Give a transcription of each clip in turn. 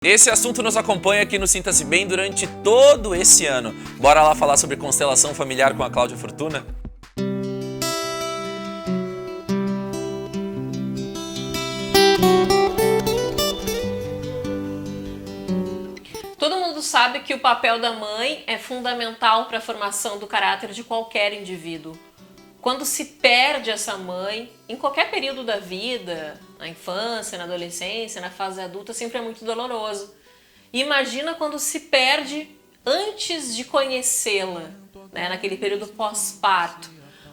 Esse assunto nos acompanha aqui no Sinta-se Bem durante todo esse ano. Bora lá falar sobre constelação familiar com a Cláudia Fortuna? Todo mundo sabe que o papel da mãe é fundamental para a formação do caráter de qualquer indivíduo. Quando se perde essa mãe, em qualquer período da vida, na infância, na adolescência, na fase adulta, sempre é muito doloroso. E imagina quando se perde antes de conhecê-la, né, naquele período pós-parto.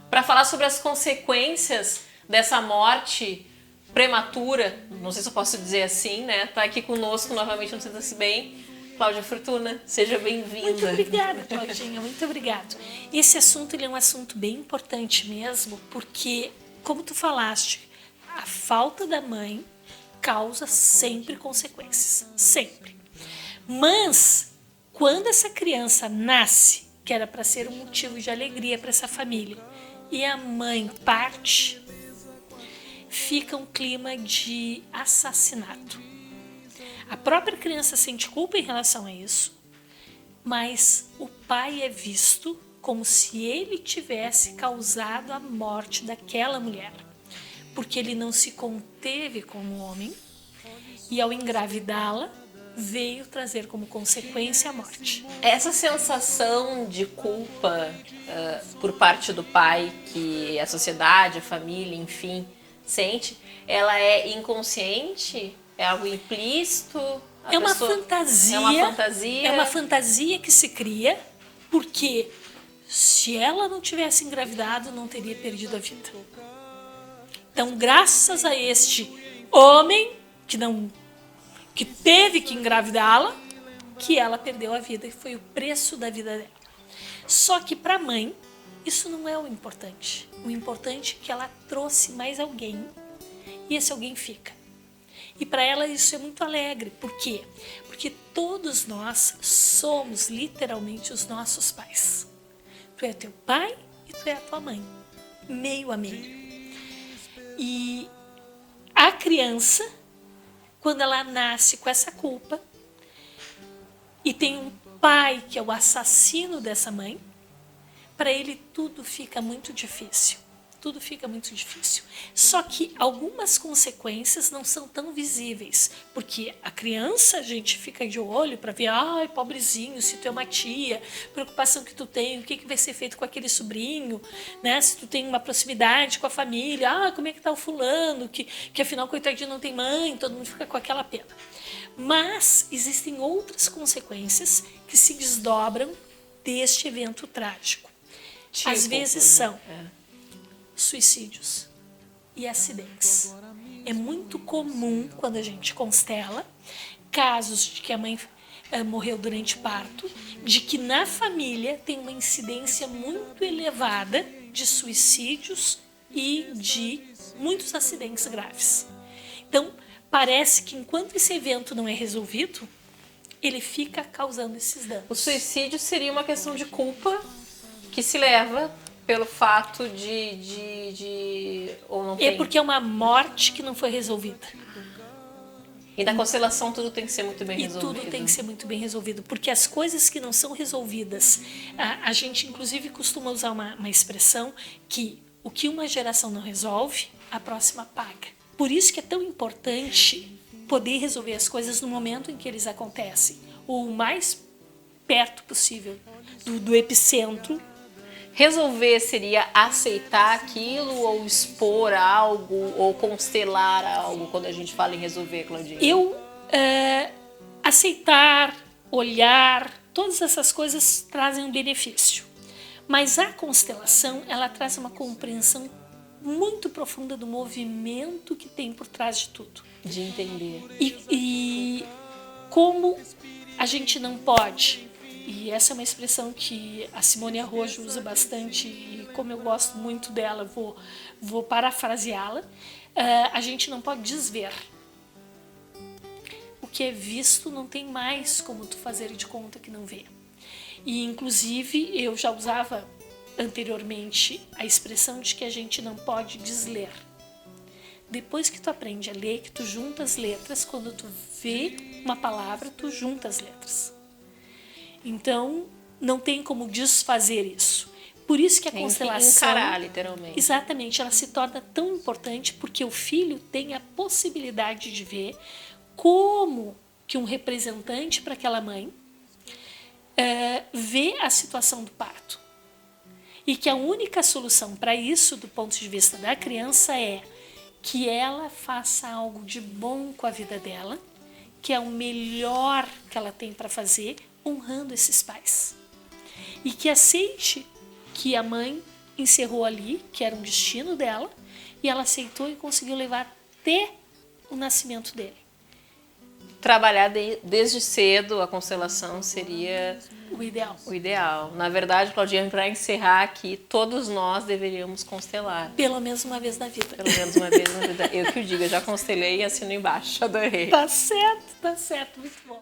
Para falar sobre as consequências dessa morte prematura, não sei se eu posso dizer assim, né? Tá aqui conosco novamente no Sinta-se Bem, Cláudia Fortuna, seja bem-vinda. Muito obrigada, Claudinha, muito obrigado. Esse assunto ele é um assunto bem importante mesmo, porque, como tu falaste, a falta da mãe causa sempre consequências, sempre. Mas, quando essa criança nasce, que era para ser um motivo de alegria para essa família, e a mãe parte, fica um clima de assassinato. A própria criança sente culpa em relação a isso, mas o pai é visto como se ele tivesse causado a morte daquela mulher, porque ele não se conteve como homem e ao engravidá-la veio trazer como consequência a morte. Essa sensação de culpa por parte do pai que a sociedade, a família, enfim, sente, ela é inconsciente? É algo implícito? É uma fantasia. É uma fantasia. É uma fantasia que se cria porque se ela não tivesse engravidado, não teria perdido a vida. Então, graças a este homem que teve que engravidá-la, que ela perdeu a vida e foi o preço da vida dela. Só que para a mãe, isso não é o importante. O importante é que ela trouxe mais alguém e esse alguém fica. E para ela isso é muito alegre. Por quê? Porque todos nós somos literalmente os nossos pais. Tu é teu pai e tu é a tua mãe. Meio a meio. E a criança, quando ela nasce com essa culpa e tem um pai que é o assassino dessa mãe, para ele tudo fica muito difícil. Tudo fica muito difícil. Só que algumas consequências não são tão visíveis, porque a criança a gente fica de olho para ver, ai, pobrezinho, se tu é uma tia, preocupação que tu tem, o que vai ser feito com aquele sobrinho, né? Se tu tem uma proximidade com a família, como é que tá o fulano, que afinal, coitadinho, não tem mãe, todo mundo fica com aquela pena. Mas existem outras consequências que se desdobram deste evento trágico. Tipo, às vezes são suicídios e acidentes. É muito comum quando a gente constela casos de que a mãe morreu durante o parto, de que na família tem uma incidência muito elevada de suicídios e de muitos acidentes graves. Então, parece que enquanto esse evento não é resolvido, ele fica causando esses danos. O suicídio seria uma questão de culpa que se leva pelo fato de ou não tem. É porque é uma morte que não foi resolvida. E na constelação tudo tem que ser muito bem resolvido. E tudo tem que ser muito bem resolvido, porque as coisas que não são resolvidas, a gente inclusive costuma usar uma expressão que o que uma geração não resolve, a próxima paga. Por isso que é tão importante poder resolver as coisas no momento em que eles acontecem, o mais perto possível do epicentro. Resolver seria aceitar aquilo ou expor algo ou constelar algo quando a gente fala em resolver, Claudinha? Aceitar, olhar, todas essas coisas trazem um benefício. Mas a constelação, ela traz uma compreensão muito profunda do movimento que tem por trás de tudo. De entender. E como a gente não pode... E essa é uma expressão que a Simone Arrojo usa bastante, e como eu gosto muito dela, vou parafraseá-la. A gente não pode desver. O que é visto não tem mais como tu fazer de conta que não vê. E, inclusive, eu já usava anteriormente a expressão de que a gente não pode desler. Depois que tu aprende a ler, que tu junta as letras, quando tu vê uma palavra, tu junta as letras. Então, não tem como desfazer isso. Por isso que a Tem que constelação... encarar, literalmente. Exatamente, ela se torna tão importante porque o filho tem a possibilidade de ver como que um representante para aquela mãe vê a situação do parto. E que a única solução para isso, do ponto de vista da criança, é que ela faça algo de bom com a vida dela, que é o melhor que ela tem para fazer, honrando esses pais. E que aceite que a mãe encerrou ali, que era um destino dela, e ela aceitou e conseguiu levar até o nascimento dele. Trabalhar desde cedo a constelação seria O ideal. o ideal. Na verdade, Claudinha, para encerrar aqui, todos nós deveríamos constelar. Pelo menos uma vez na vida. Pelo menos uma vez na vida. Eu que o digo, eu já constelei e assino embaixo. Adorei. Tá certo, muito bom.